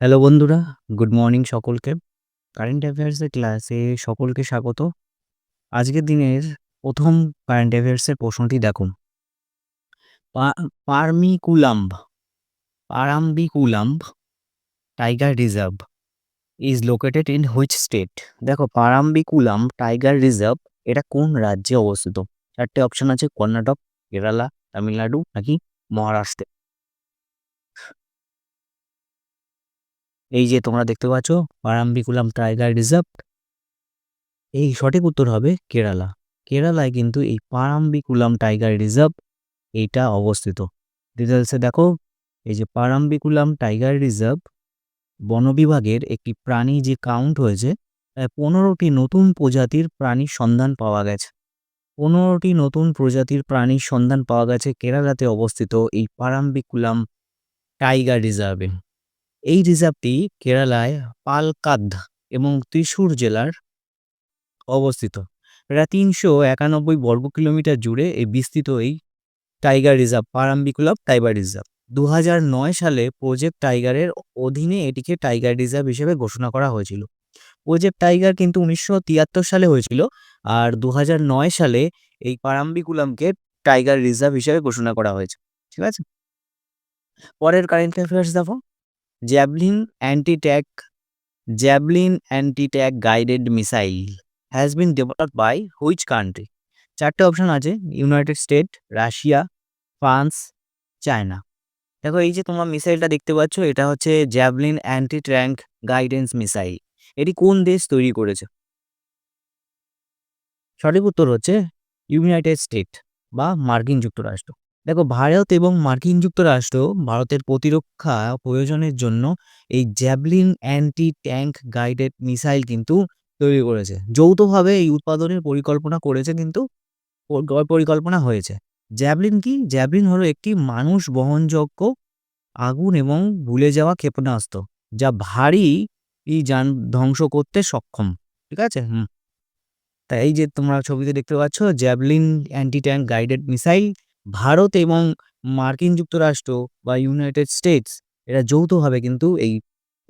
Hello বন্ধুরা, good morning সকলকে। Current অ্যাফেয়ার্সের ক্লাসে সকলকে স্বাগত। আজকের দিনের প্রথম কারেন্ট অ্যাফেয়ার্সের প্রশ্নটি দেখুন। পা পারমিকুলাম্ব Parambikulam tiger reserve is located in which state? দেখো, পারাম্বিকুলাম টাইগার রিজার্ভ এটা কোন রাজ্যে অবস্থিত? 4টে অপশন আছে: কর্ণাটক, কেরালা, তামিলনাড়ু নাকি মহারাষ্ট্রে। এই যে তোমরা দেখতে পাচ্ছ পারাম্বিকুলাম টাইগার রিজার্ভ, এই সঠিক উত্তর হবে কেরালা। কেরালায় কিন্তু এই পারাম্বিকুলাম টাইগার রিজার্ভ এইটা অবস্থিত। ডিটেলসে দেখো, এই যে পারাম্বিকুলাম টাইগার রিজার্ভ বন বিভাগের একটি প্রাণী যে কাউন্ট হয়েছে, 15টি নতুন প্রজাতির প্রাণীর সন্ধান পাওয়া গেছে। 15টি নতুন প্রজাতির প্রাণীর সন্ধান পাওয়া গেছে কেরালাতে অবস্থিত এই পারাম্বিকুলাম টাইগার রিজার্ভে। এই রিজার্ভটি কেরালায় পালকাদ এবং ত্রিশূর জেলার অবস্থিত। প্রায় 391 বর্গ কিলোমিটার জুড়ে এই বিস্তৃত এই tiger reserve, Parambikulam tiger reserve. 2009 সালে প্রজেক্ট টাইগারের অধীনে এটিকে টাইগার রিজার্ভ হিসেবে ঘোষণা করা হয়েছিল। প্রজেক্ট টাইগার কিন্তু 1973 সালে হয়েছিল, আর 2009 সালে এই পারাম্বিকুলামকে টাইগার রিজার্ভ হিসেবে ঘোষণা করা হয়েছে। ঠিক আছে, পরের কারেন্ট অ্যাফেয়ার্স দেখো। Javelin anti tank javelin anti tank guided missile has been developed by which country? 4টে অপশন আছে: United State, Russia, France, China. দেখো, এই যে তোমরা মিসাইলটা দেখতে পাচ্ছ, এটা হচ্ছে javelin anti tank guidance missile. এটি কোন দেশ তৈরি করেছে? সঠিক উত্তর হচ্ছে ইউনাইটেড স্টেট বা মার্কিন যুক্তরাষ্ট্র। দেখো, ভারত এবং মার্কিন যুক্তরাষ্ট্র ভারতের প্রতিরক্ষা প্রয়োজনের জন্য এই javelin anti tank guided missile কিন্তু তৈরি করেছে। যৌথভাবে এই উৎপাদনের পরিকল্পনা করেছে, কিন্তু পরিকল্পনা হয়েছে। জ্যাভলিন কি? জ্যাভলিন হলো একটি মানুষ বহনযোগ্য আগুন এবং ভুলে যাওয়া ক্ষেপণাস্ত্র, যা ভারী যান ধ্বংস করতে সক্ষম। ঠিক আছে। তাই এই যে তোমরা ছবিতে দেখতে পাচ্ছ javelin anti tank guided missile, Bharat এবং মার্কিন যুক্তরাষ্ট্র বা ইউনাইটেড স্টেটস এরা যৌথভাবে কিন্তু এই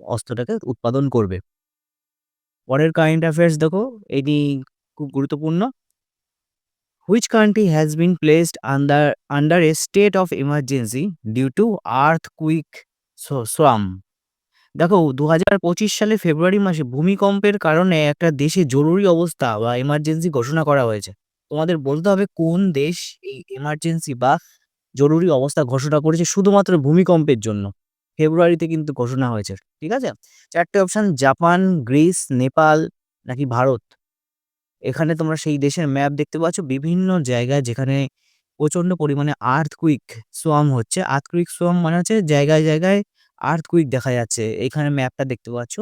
অস্ত্রটাকে উৎপাদন করবে। পরের কারেন্ট অ্যাফেয়ার্স দেখো, এটি খুব গুরুত্বপূর্ণ। Which country has been placed under a state of emergency due to earthquake swarm? দেখো, 2025 সালে ফেব্রুয়ারি মাসে ভূমিকম্পের কারণে একটা দেশে জরুরি অবস্থা বা এমার্জেন্সি ঘোষণা করা হয়েছে। তোমাদের বলতে হবে কোন দেশ এই এমার্জেন্সি বা জরুরি অবস্থা ঘোষণা করেছে শুধুমাত্র ভূমিকম্পের জন্য। ফেব্রুয়ারিতে কিন্তু ঘোষণা হয়েছে। ঠিক আছে, 4টে অপশন: জাপান, গ্রিস, নেপাল নাকি ভারত। এখানে তোমরা সেই দেশের ম্যাপ দেখতে পাচ্ছ, বিভিন্ন জায়গায় যেখানে প্রচন্ড পরিমাণে আর্থকুইক সোয়াম হচ্ছে। আর্থকুইক সোয়াম মানে হচ্ছে জায়গায় জায়গায় আর্থকুইক দেখা যাচ্ছে। এখানে ম্যাপটা দেখতে পাচ্ছ,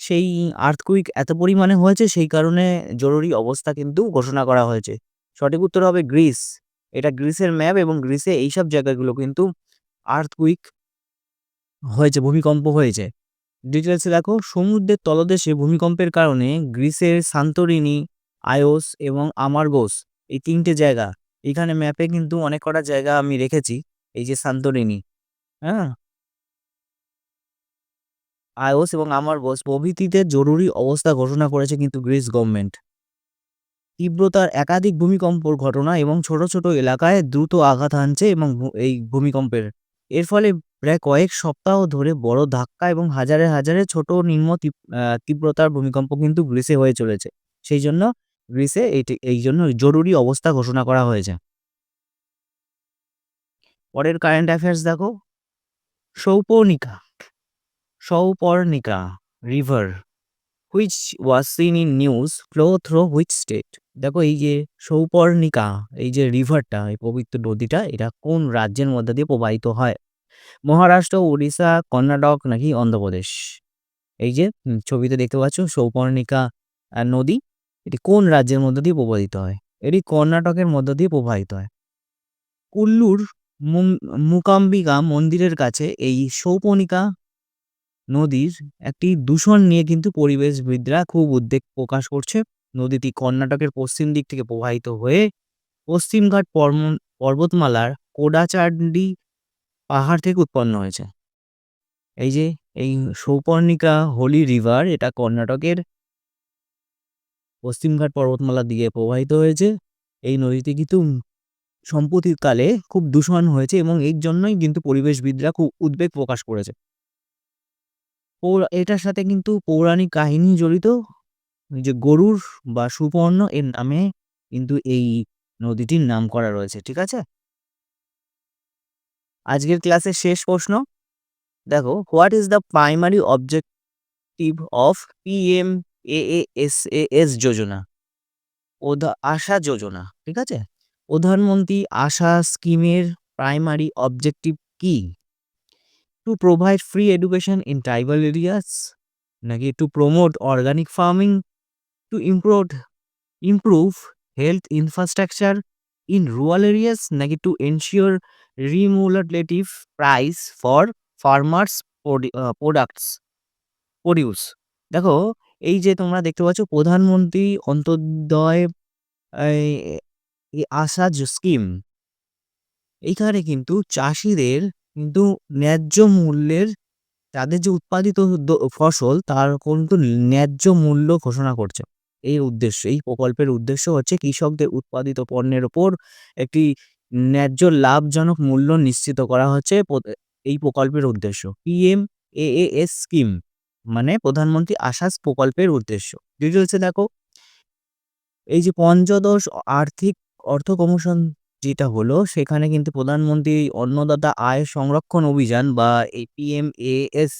সেই আর্থকুইক এত পরিমাণে হয়েছে, সেই কারণে জরুরি অবস্থা কিন্তু ঘোষণা করা হয়েছে। সঠিক উত্তর হবে গ্রিস। এটা গ্রিসের ম্যাপ, এবং গ্রিসে এইসব জায়গাগুলো কিন্তু আর্থকুইক হয়েছে, ভূমিকম্প হয়েছে। ডিটেলসে দেখো, সমুদ্রের তলদেশে ভূমিকম্পের কারণে গ্রিসের সান্তোরিনি, আয়োস এবং আমারগোস, এই 3টে জায়গা, এখানে ম্যাপে কিন্তু অনেক কটা জায়গা আমি রেখেছি। এই যে সান্তোরিনি, হ্যাঁ, আয়োস এবং আমারগোস প্রভৃতিতে জরুরি অবস্থা ঘোষণা করেছে কিন্তু গ্রিস গভর্নমেন্ট। তীব্রতার একাধিক ভূমিকম্পর ঘটনা এবং ছোট ছোট এলাকায় দ্রুত আঘাত হানছে এবং এই ভূমিকম্পের এর ফলে প্রায় কয়েক সপ্তাহ ধরে বড় ধাক্কা এবং হাজারে হাজারে ছোট নিম্ন তীব্রতার ভূমিকম্প কিন্তু গ্রিসে হয়ে চলেছে। সেই জন্য গ্রিসে এই জন্য জরুরি অবস্থা ঘোষণা করা হয়েছে। পরের কারেন্ট অ্যাফেয়ার্স দেখো। Souparnika Souparnika river which was seen in news flow through which state? দেখো, এই যে সৌপর্ণিকা, এই যে রিভারটা, এই পবিত্র নদীটা, এটা কোন রাজ্যের মধ্যে দিয়ে প্রবাহিত হয়? মহারাষ্ট্র, উড়িষ্যা, কর্ণাটক নাকি অন্ধ্রপ্রদেশ। এই যে ছবিতে দেখতে পাচ্ছ সৌপর্ণিকা নদী, এটি কোন রাজ্যের মধ্য দিয়ে প্রবাহিত হয়? এটি কর্ণাটকের মধ্য দিয়ে প্রবাহিত হয়। কুল্লুর মুকাম্বিকা মন্দিরের কাছে এই সৌপর্ণিকা নদীর একটি দূষণ নিয়ে কিন্তু পরিবেশবিদরা খুব উদ্বেগ প্রকাশ করছে। নদীটি কর্ণাটকের পশ্চিম দিক থেকে প্রবাহিত হয়ে পশ্চিমঘাট পর্বতমালার কোডাচান্ডি পাহাড় থেকে উৎপন্ন হয়েছে। এই যে এই সৌপর্ণিকা হোলি রিভার এটা কর্ণাটকের পশ্চিমঘাট পর্বতমালা দিয়ে প্রবাহিত হয়েছে। এই নদীতে কিন্তু সাম্প্রতিককালে খুব দূষণ হয়েছে এবং এর জন্যই কিন্তু পরিবেশবিদরা খুব উদ্বেগ প্রকাশ করেছে। এটার সাথে কিন্তু পৌরাণিক কাহিনী জড়িত। যে গরুর বা সুপর্ণ এর নামে কিন্তু এই নদীটির নাম করা রয়েছে। ঠিক আছে? আজকের ক্লাসের শেষ প্রশ্ন দেখো, what is the primary objective of PMAAS যোজনা? আশা যোজনা। ঠিক আছে? প্রধানমন্ত্রী আশা স্কিমের প্রাইমারি অবজেক্টিভ কি? To provide free education in tribal areas, নাকি to promote organic farming, to improve health infrastructure in rural areas, নাকি to ensure remunerative price for farmers produce? দেখো, এই যে তোমরা দেখতে পাচ্ছ প্রধানমন্ত্রী অন্তোদয় আশা স্কিম, এইখানে কিন্তু চাষিদের কিন্তু ন্যায্য মূল্যের, তাদের যে উৎপাদিত ফসল তার কিন্তু ন্যায্য মূল্য ঘোষণা করছে। এই প্রকল্পের উদ্দেশ্য হচ্ছে কৃষকদের উৎপাদিত পণ্যের ওপর একটি ন্যায্য লাভজনক মূল্য নিশ্চিত করা হচ্ছে এই প্রকল্পের উদ্দেশ্য। PMAAS স্কিম মানে প্রধানমন্ত্রী আবাস প্রকল্পের উদ্দেশ্য। ডিটেলসে দেখো, এই যে পঞ্চদশ আর্থিক অর্থ কমিশন যেটা হলো, সেখানে কিন্তু প্রধানমন্ত্রী অন্নদাতা আয় সংরক্ষণ অভিযান বা এই PMAASH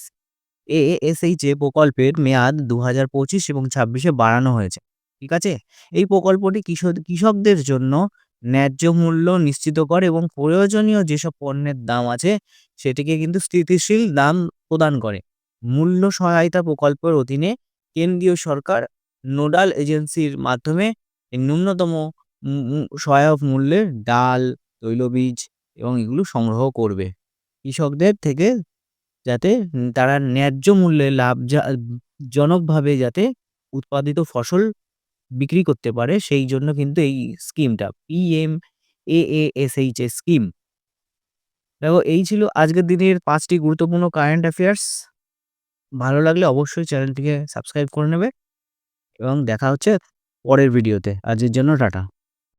প্রকল্পের মেয়াদ 2025 এবং 26-এ বাড়ানো হয়েছে। ঠিক আছে? এই প্রকল্পটি কৃষকদের জন্য ন্যায্য মূল্য নিশ্চিত করে এবং প্রয়োজনীয় যেসব পণ্যের দাম আছে সেটিকে কিন্তু স্থিতিশীল দাম প্রদান করে। মূল্য সহায়তা প্রকল্পের অধীনে কেন্দ্রীয় সরকার নোডাল এজেন্সির মাধ্যমে ন্যূনতম সহায়ক মূল্যের ডাল, তৈলবীজ এবং এগুলো সংগ্রহ করবে কৃষকদের থেকে, যাতে তারা ন্যায্য মূল্যে জনকভাবে যাতে উৎপাদিত ফসল বিক্রি করতে পারে, সেই জন্য কিন্তু এই স্কিমটা PMAASH স্কিম। দেখো, এই ছিল আজকের দিনের 5টি গুরুত্বপূর্ণ কারেন্ট অ্যাফেয়ার্স। ভালো লাগলে অবশ্যই চ্যানেলটিকে সাবস্ক্রাইব করে নেবে এবং দেখা হচ্ছে পরের ভিডিওতে। আজকের জন্য টাটা।